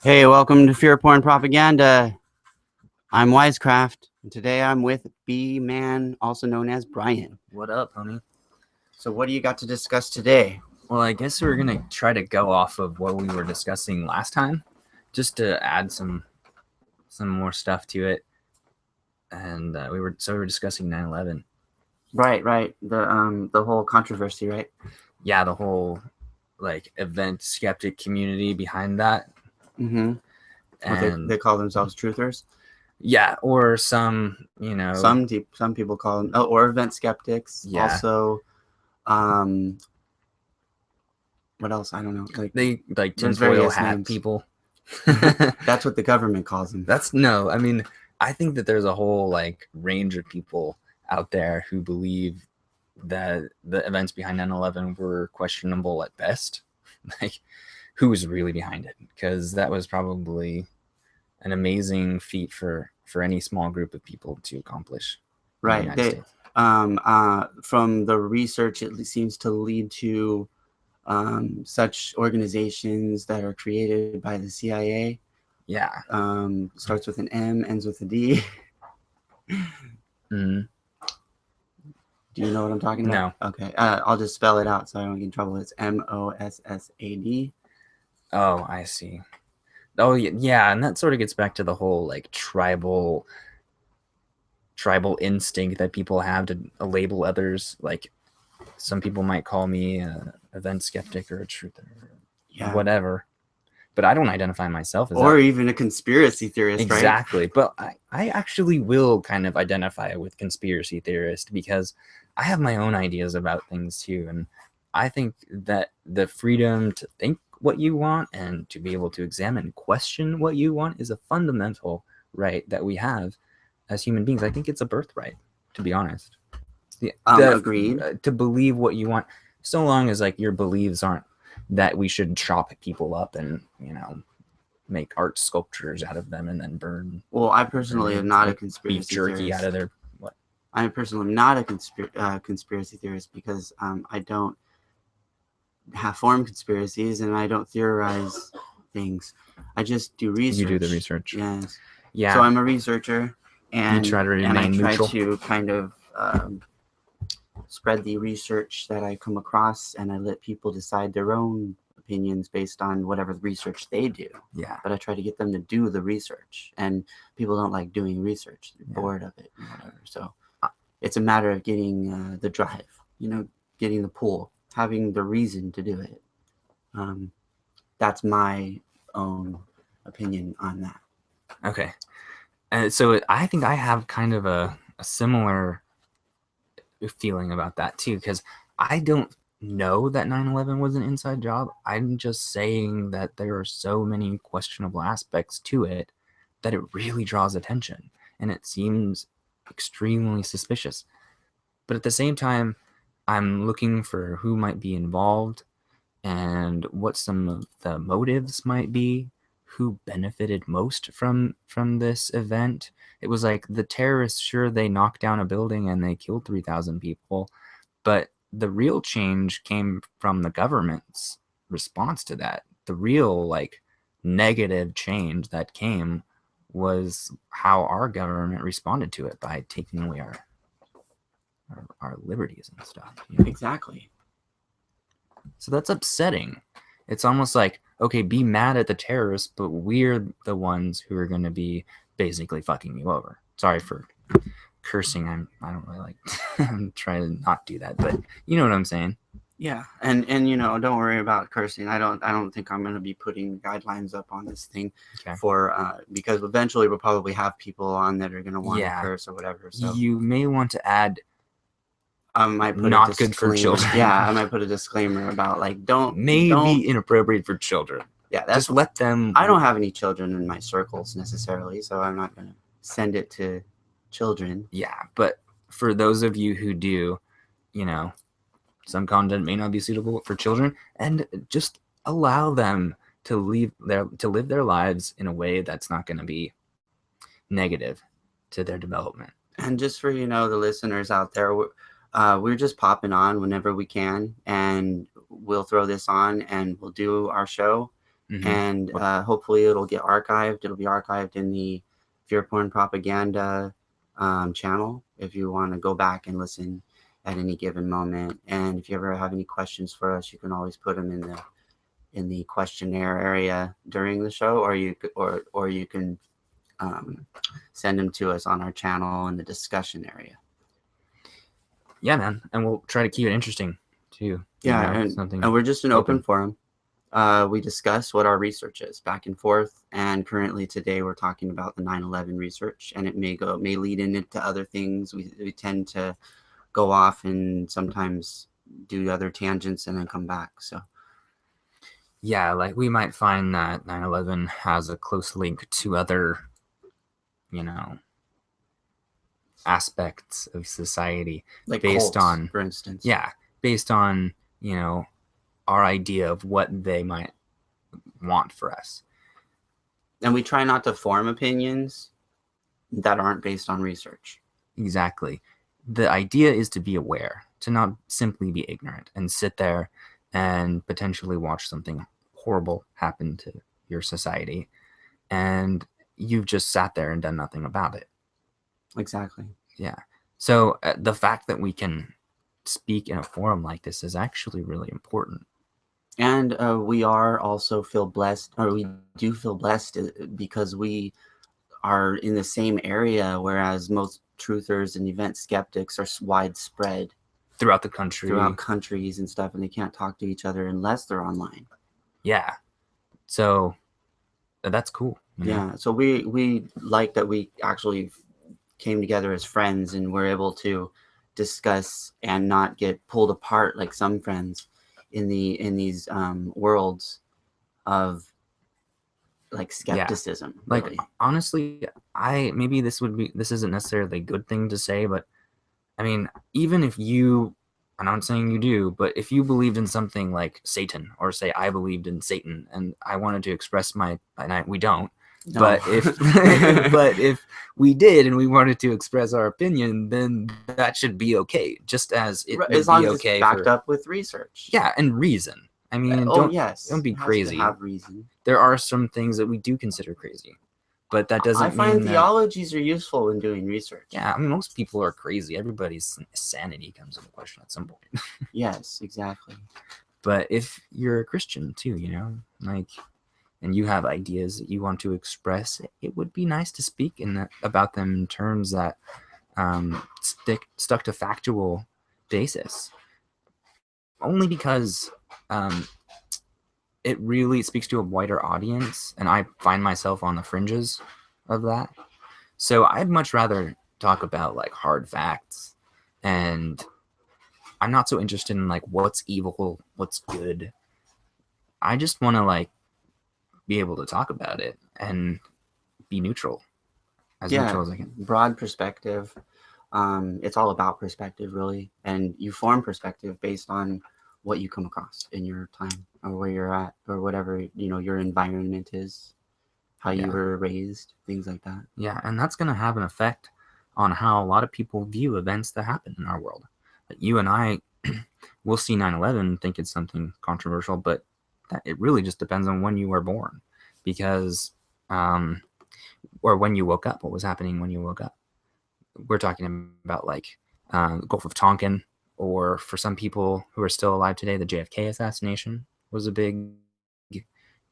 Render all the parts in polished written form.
Hey, welcome to Fear Porn Propaganda. I'm Wisecraft, and today I'm with B-Man, also known as Brian. What up, homie? So what do you got to discuss today? Well, I guess we're gonna try to go off of what we were discussing last time, just to add some more stuff to it. And we were discussing 9/11. Right. The whole controversy, right? Yeah, the whole like event skeptic community behind that. Mm-hmm. And They call themselves truthers. yeah, or some, Some people call them, or event skeptics. Yeah. Also, what else? I don't know. They like there's tinfoil various hat names. people. That's what the government calls them. I mean, I think that there's a whole like range of people out there who believe that the events behind 9/11 were questionable at best. Like, who was really behind it? Because that was probably an amazing feat for any small group of people to accomplish. Right. From the research, it seems to lead to such organizations that are created by the CIA. Yeah. Starts with an M, ends with a D. Mm-hmm. Do you know what I'm talking about? No. Okay. I'll just spell it out so I don't get in trouble. It's MOSSAD. Oh, I see. Oh, yeah, and that sort of gets back to the whole like tribal instinct that people have to label others. Like, some people might call me an event skeptic or a truther, Yeah. Whatever. But I don't identify myself as even a conspiracy theorist, exactly. right? But I actually will kind of identify with conspiracy theorist because I have my own ideas about things too. And I think that the freedom to think what you want and to be able to examine and question what you want is a fundamental right that we have as human beings. I think it's a birthright, to be honest. Agreed. To believe what you want, so long as like your beliefs aren't that we should chop people up and make art sculptures out of them and then burn. Well, I personally am not a conspiracy beef jerky theorist. Out of their what? I personally am not a conspiracy theorist because I don't have formed conspiracies and I don't theorize things. I just do research. You do the research. Yes. Yeah. So I'm a researcher, and you try to remain neutral. To kind of spread the research that I come across, and I let people decide their own opinions based on whatever research they do. Yeah. But I try to get them to do the research, and people don't like doing research. They're bored of it and whatever. So it's a matter of getting the drive, getting the pull, having the reason to do it. That's my own opinion on that. Okay. And so I think I have kind of a similar feeling about that too, because I don't know that 9/11 was an inside job. I'm just saying that there are so many questionable aspects to it that it really draws attention, and it seems extremely suspicious. But at the same time, I'm looking for who might be involved and what some of the motives might be, who benefited most from this event. It was like the terrorists, sure, they knocked down a building and they killed 3,000 people, but the real change came from the government's response to that. The real like negative change that came was how our government responded to it by taking away our liberties and stuff. Exactly. So that's upsetting. It's almost like, okay, be mad at the terrorists, but we're the ones who are going to be basically fucking you over. Sorry for cursing. I don't really like. I'm trying to not do that, but you know what I'm saying. Yeah, and don't worry about cursing. I don't think I'm going to be putting guidelines up on this thing for because eventually we'll probably have people on that are going to want to curse or whatever. So you may want to add. I might put not good for children. Yeah, I might put a disclaimer about like be inappropriate for children. Yeah, just let them. I don't have any children in my circles necessarily, so I'm not going to send it to children. Yeah, but for those of you who do, some content may not be suitable for children, and just allow them to live their lives in a way that's not going to be negative to their development. And just for the listeners out there, we're just popping on whenever we can, and we'll throw this on and we'll do our show, and hopefully it'll get archived. It'll be archived in the Fear Porn Propaganda channel if you want to go back and listen at any given moment. And if you ever have any questions for us, you can always put them in the questionnaire area during the show, or you can send them to us on our channel in the discussion area. Yeah, man, and we'll try to keep it interesting too. Yeah, and we're just an open forum. We discuss what our research is back and forth, and currently today we're talking about the 9/11 research, and it may lead into other things. We tend to go off and sometimes do other tangents and then come back. So yeah, like we might find that 9/11 has a close link to other, aspects of society, like based cults, on, for instance. Yeah, based on, our idea of what they might want for us. And we try not to form opinions that aren't based on research. Exactly. The idea is to be aware, to not simply be ignorant and sit there and potentially watch something horrible happen to your society, and you've just sat there and done nothing about it. Exactly. Yeah. So the fact that we can speak in a forum like this is actually really important. And we are also feel blessed, or we do feel blessed because we are in the same area, whereas most truthers and event skeptics are widespread throughout the country, throughout countries and stuff, and they can't talk to each other unless they're online. Yeah. So that's cool. Yeah. So we like that we actually came together as friends and were able to discuss and not get pulled apart like some friends in these worlds of like skepticism. Yeah. Like really. Honestly, maybe this isn't necessarily a good thing to say, but I mean, even if you, and I'm not saying you do, but if you believed in something like Satan, or say I believed in Satan and I wanted to express we don't. No. But if we did and we wanted to express our opinion, then that should be okay. Just as it would as long be as okay, it's backed up with research. Yeah, and reason. I mean, don't be crazy. To have reason. There are some things that we do consider crazy, but that doesn't mean I find theologies are useful when doing research. Yeah, I mean, most people are crazy. Everybody's sanity comes into question at some point. Yes, exactly. But if you're a Christian too, and you have ideas that you want to express, it would be nice to speak about them in terms that stuck to factual basis. Only because it really speaks to a wider audience, and I find myself on the fringes of that. So I'd much rather talk about like hard facts, and I'm not so interested in like what's evil, what's good. I just want to be able to talk about it and be neutral as I can. Broad perspective. It's all about perspective, really, and you form perspective based on what you come across in your time, or where you're at, or whatever your environment is, how you were raised, things like that. Yeah, and that's going to have an effect on how a lot of people view events that happen in our world. You and I will see 9/11 and think it's something controversial, but it really just depends on when you were born, because or when you woke up, what was happening when you woke up. We're talking about the Gulf of Tonkin, or for some people who are still alive today, the JFK assassination was a big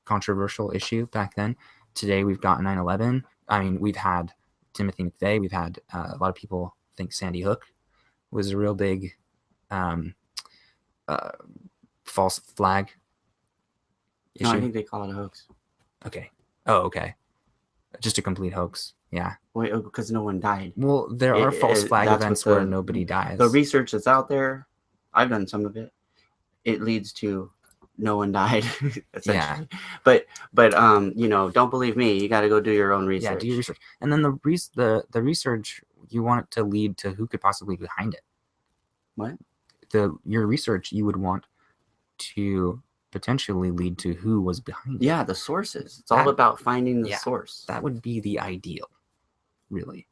controversial issue back then. Today we've got 9/11. I mean, we've had Timothy McVeigh. We've had a lot of people think Sandy Hook was a real big false flag issue. No, I think they call it a hoax. Okay. Oh, okay. Just a complete hoax. Yeah. Wait, because no one died. Well, there are false flag events where nobody dies. The research that's out there, I've done some of it. It leads to no one died, essentially. Yeah. But don't believe me. You got to go do your own research. Yeah, do your research. And then the research, you want it to lead to who could possibly be behind it. What? Your research, you would want to potentially lead to who was behind it. Yeah, the sources. It's all about finding the source. That would be the ideal, really.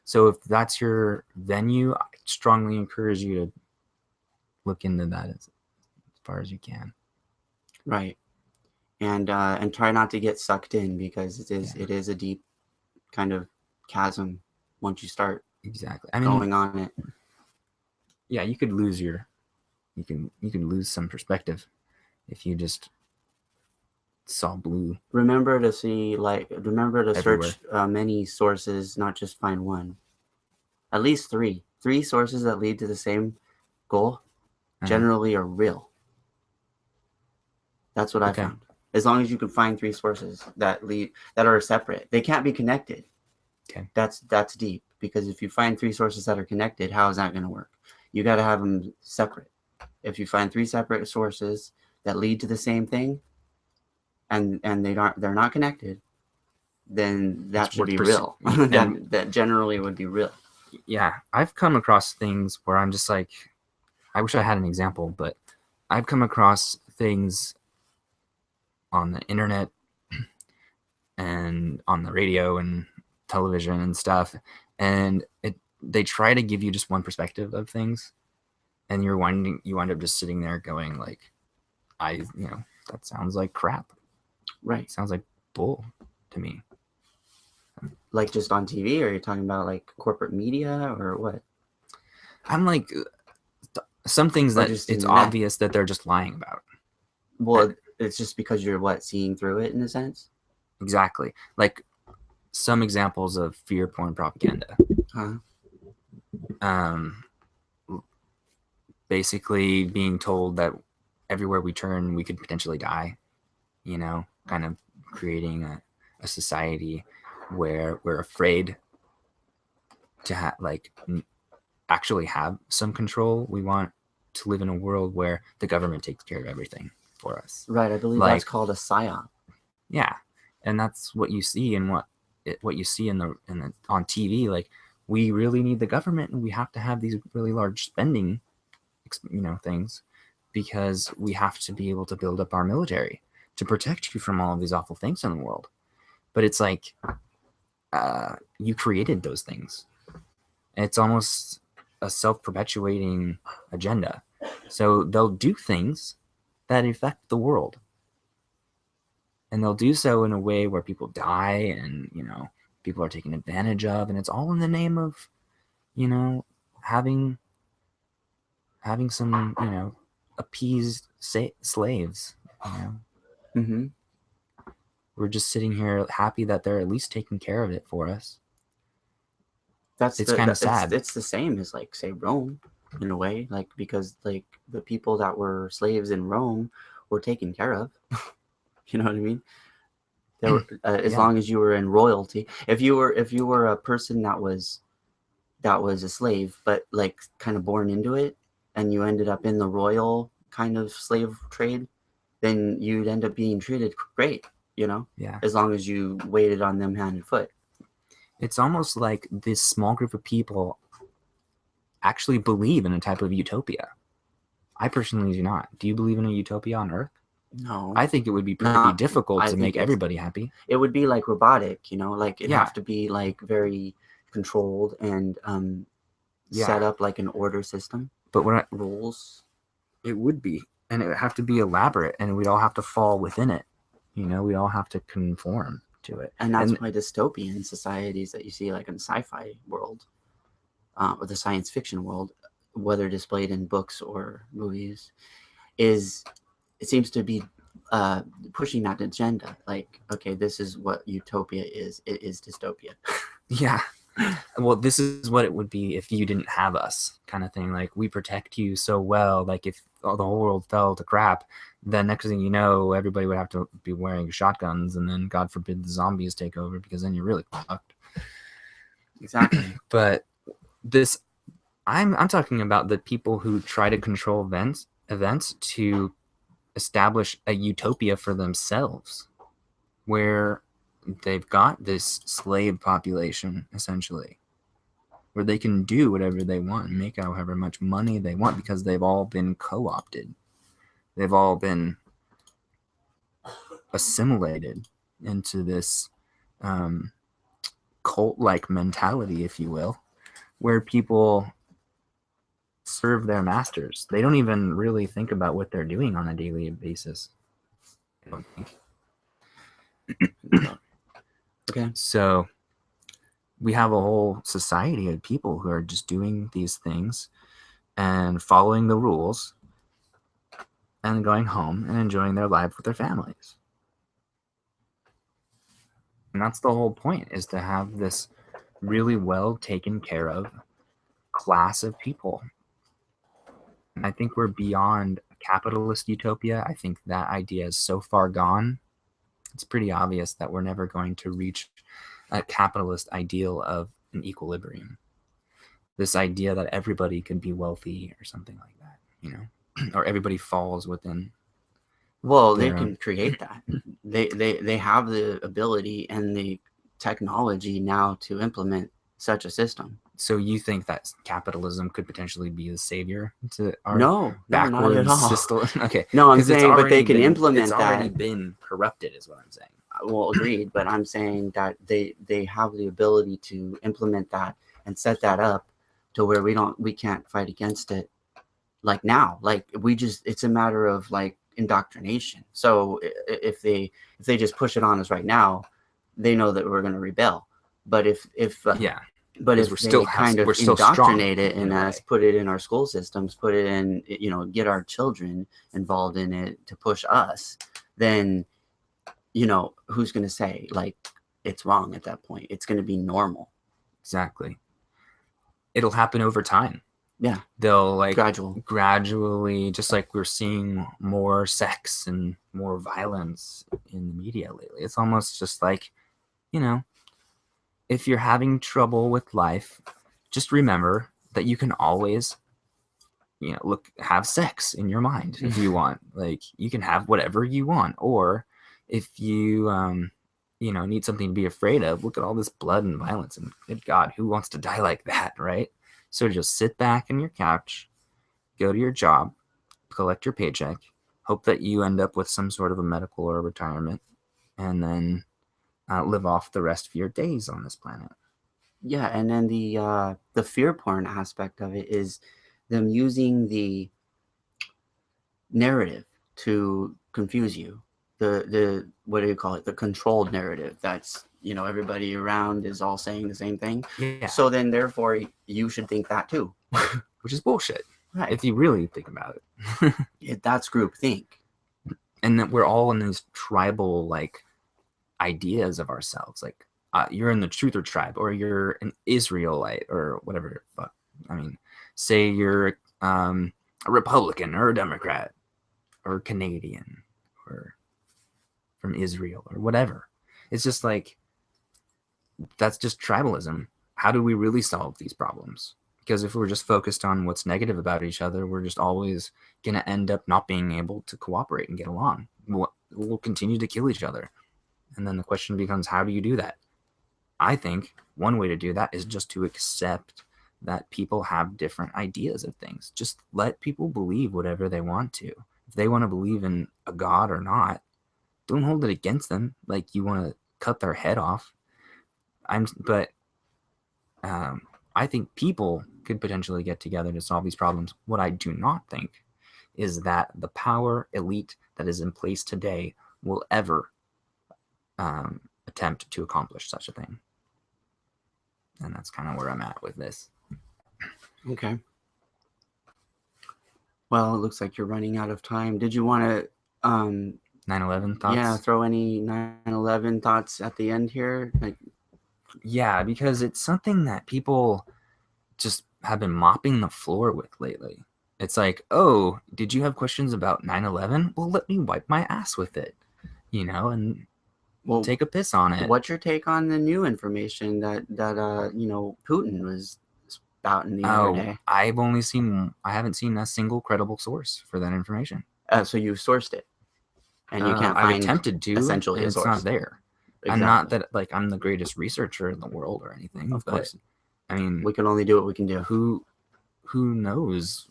So if that's your venue, I strongly encourage you to look into that as far as you can. Right. and try not to get sucked in, because it is a deep kind of chasm once you start Exactly. I mean, going on it. Yeah, you could lose you can lose some perspective if you just saw blue. Remember to everywhere. Search many sources, not just find one. At least three sources that lead to the same goal generally are real. That's what I found. As long as you can find three sources that are separate, they can't be connected. Okay. That's deep, because if you find three sources that are connected, how is that going to work? You got to have them separate. If you find three separate sources that lead to the same thing, and they're not connected, then that should be real. that generally would be real. Yeah, I've come across things where I'm just like, I wish I had an example, but I've come across things on the internet and on the radio and television and stuff, and they try to give you just one perspective of things, and you wind up just sitting there going like, that sounds like crap. Right. It sounds like bull to me. Like just on TV, or are you talking about like corporate media, or what? I'm like, some things that it's obvious that they're just lying about. Well, it's just because you're seeing through it in a sense. Exactly. Like some examples of fear porn propaganda. Basically being told that everywhere we turn, we could potentially die, kind of creating a society where we're afraid to actually have some control. We want to live in a world where the government takes care of everything for us. Right. I believe that's called a psyop. Yeah. And that's what you see and what you see on TV. Like, we really need the government, and we have to have these really large spending, things, because we have to be able to build up our military to protect you from all of these awful things in the world. But it's like, you created those things. It's almost a self-perpetuating agenda. So they'll do things that affect the world. And they'll do so in a way where people die and, people are taken advantage of. And it's all in the name of, having some, appeased slaves. Mm-hmm. We're just sitting here happy that they're at least taking care of it for us. It's kind of sad. It's the same as, like, say, Rome, in a way, like, because like the people that were slaves in Rome were taken care of. You know what I mean? They were, as long as you were in royalty. If you were a person that was a slave, but like kind of born into it, and you ended up in the royal kind of slave trade, then you'd end up being treated great. Yeah. As long as you waited on them hand and foot. It's almost like this small group of people actually believe in a type of utopia. I personally do not. Do you believe in a utopia on Earth? No. I think it would be pretty difficult to make everybody happy. It would be like robotic, like it'd have to be like very controlled and set up like an order system. But rules. It would be, and it would have to be elaborate, and we'd all have to fall within it. We all have to conform to it. And that's why dystopian societies that you see like in the sci-fi world, or the science fiction world, whether displayed in books or movies, it seems to be pushing that agenda. Like, okay, this is what utopia is. It is dystopia. Yeah. Well, this is what it would be if you didn't have us, kind of thing. Like, we protect you so well. Like, if the whole world fell to crap, then next thing you know, everybody would have to be wearing shotguns, and then God forbid the zombies take over, because then you're really fucked. Exactly. But I'm talking about the people who try to control events to establish a utopia for themselves, where they've got this slave population, essentially, where they can do whatever they want and make however much money they want, because they've all been co-opted. They've all been assimilated into this cult-like mentality, if you will, where people serve their masters. They don't even really think about what they're doing on a daily basis. Okay. So we have a whole society of people who are just doing these things and following the rules and going home and enjoying their life with their families. And that's the whole point, is to have this really well taken care of class of people. And I think we're beyond a capitalist utopia. I think that idea is so far gone. It's pretty obvious that we're never going to reach a capitalist ideal of an equilibrium. This idea that everybody can be wealthy or something like that, you know, or everybody falls within. Well, they can create that. They have the ability and the technology now to implement such a system. So you think that capitalism could potentially be the savior to our No, not at all. system? Okay. No, I'm saying, but they can implement that. It's already been corrupted, is what I'm saying. Well, agreed, but I'm saying that they have the ability to implement that and set that up to where we can't fight against it like now. Like it's a matter of like indoctrination. So if they just push it on us right now, they know that we're going to rebel. But if but if they kind of indoctrinate it in us, put it in our school systems, put it in, you know, get our children involved in it to push us, then, you know, who's going to say like it's wrong at that point? It's going to be normal. Exactly. It'll happen over time. Yeah. They'll like gradually, just like we're seeing more sex and more violence in the media lately. It's almost just like, you know, if you're having trouble with life, just remember that you can always, you know, have sex in your mind if you want. Like, you can have whatever you want. Or if you, you know, need something to be afraid of, look at all this blood and violence. And good God, who wants to die like that, right? So just sit back on your couch, go to your job, collect your paycheck, hope that you end up with some sort of a medical or a retirement, and then live off the rest of your days on this planet. Yeah, and then the fear porn aspect of it is them using the narrative to confuse you. The what do you call it? The controlled narrative. That's, you know, everybody around is all saying the same thing. Yeah. So then therefore you should think that too. Which is bullshit. Right. If you really think about it. That's groupthink. And that we're all in these tribal like ideas of ourselves. Like you're in the Truther tribe, or you're an Israelite, or whatever. Fuck. I mean, say you're a Republican or a Democrat or Canadian or from Israel or whatever. It's just like, that's just tribalism. How do we really solve these problems? Because if we're just focused on what's negative about each other, we're just always going to end up not being able to cooperate and get along. We'll continue to kill each other. And then the question becomes, how do you do that? I think one way to do that is just to accept that people have different ideas of things. Just let people believe whatever they want to. If they want to believe in a god or not, don't hold it against them like you want to cut their head off. But I think people could potentially get together to solve these problems. What I do not think is that the power elite that is in place today will ever attempt to accomplish such a thing. And that's kind of where I'm at with this. Okay. Well, it looks like you're running out of time. Did you want to 9/11 thoughts? Yeah, throw any 9/11 thoughts at the end here? Like, yeah, because it's something that people just have been mopping the floor with lately. It's like, oh, did you have questions about 9/11? Well, let me wipe my ass with it, you know, and take a piss on it. What's your take on the new information that you know, Putin was spouting the other day? I haven't seen a single credible source for that information. So you sourced it, and you can't find. I attempted to. Essentially, and it's not there. Exactly. I'm not that like I'm the greatest researcher in the world or anything. Of course. I mean, we can only do what we can do. Who knows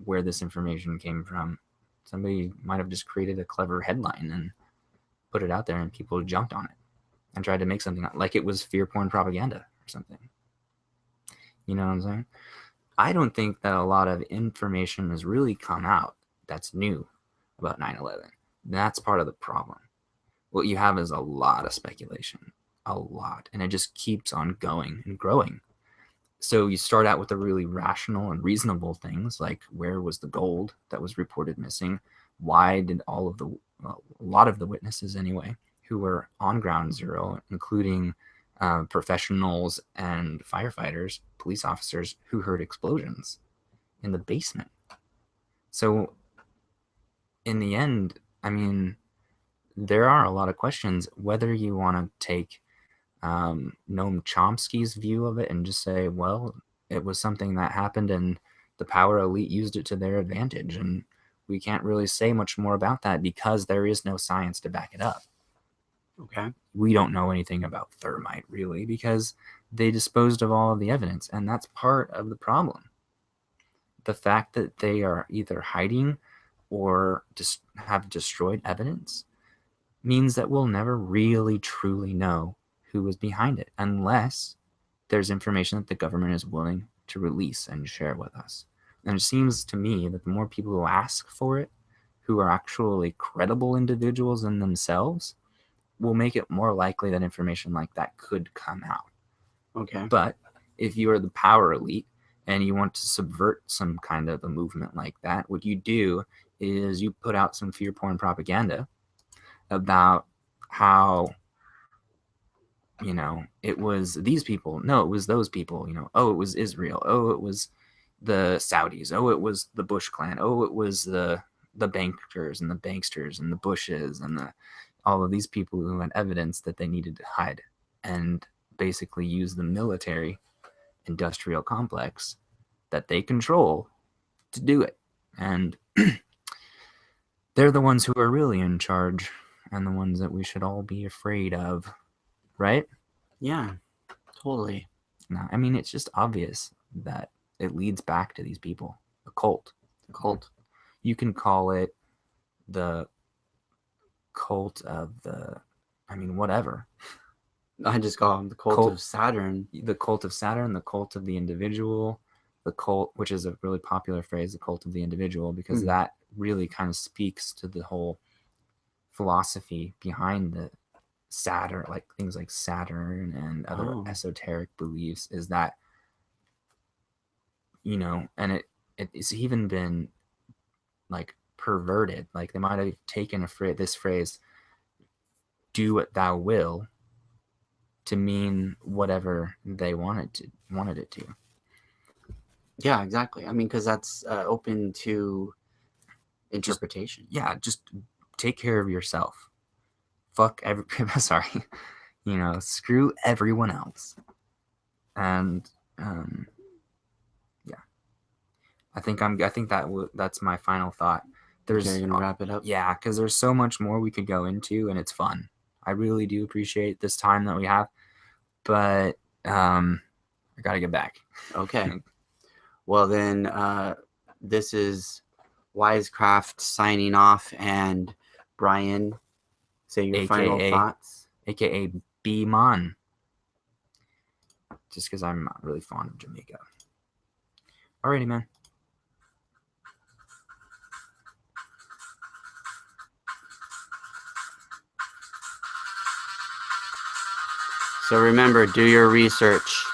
where this information came from? Somebody might have just created a clever headline and put it out there, and people jumped on it and tried to make something like it was fear porn propaganda or something. You know what I'm saying? I don't think that a lot of information has really come out that's new about 9/11. That's part of the problem. what you have is a lot of speculation, a lot, and it just keeps on going and growing. So you start out with the really rational and reasonable things, like where was the gold that was reported missing? Why did a lot of the witnesses anyway, who were on ground zero, including professionals and firefighters, police officers who heard explosions in the basement. So in the end, I mean, there are a lot of questions, whether you want to take Noam Chomsky's view of it and just say, well, it was something that happened and the power elite used it to their advantage. And we can't really say much more about that because there is no science to back it up. Okay. We don't know anything about thermite, really, because they disposed of all of the evidence. And that's part of the problem. The fact that they are either hiding or just have destroyed evidence means that we'll never really truly know who was behind it unless there's information that the government is willing to release and share with us. And it seems to me that the more people who ask for it, who are actually credible individuals in themselves, will make it more likely that information like that could come out. Okay. But if you are the power elite and you want to subvert some kind of a movement like that, what you do is you put out some fear porn propaganda about how, you know, it was these people. No, it was those people. You know, oh, it was Israel. Oh, it was the Saudis. Oh, it was the Bush clan. Oh, it was the bankers and the banksters and the Bushes and all of these people who had evidence that they needed to hide and basically use the military industrial complex that they control to do it. And they're the ones who are really in charge and the ones that we should all be afraid of, right? Yeah, totally. No, I mean, it's just obvious that it leads back to these people, a cult. The cult. You can call it the cult of whatever. I just call them the cult of Saturn. The cult of Saturn, the cult of the individual, the cult, which is a really popular phrase, the cult of the individual, because that really kind of speaks to the whole philosophy behind the Saturn, like things like Saturn and other esoteric beliefs, is that, you know, and it's even been like perverted. Like they might have taken this phrase, do what thou will, to mean whatever they wanted it to. Yeah, exactly. I mean, because that's open to interpretation. Just take care of yourself. Fuck sorry, you know, screw everyone else. And yeah, I think that's my final thought. You're gonna wrap it up. Yeah, because there's so much more we could go into, and it's fun. I really do appreciate this time that we have, but I gotta get back. Okay. Well then, this is Wisecraft signing off, and Brian, say your final thoughts. AKA B-Mon. Just because I'm not really fond of Jamaica. Alrighty, man. So remember, do your research.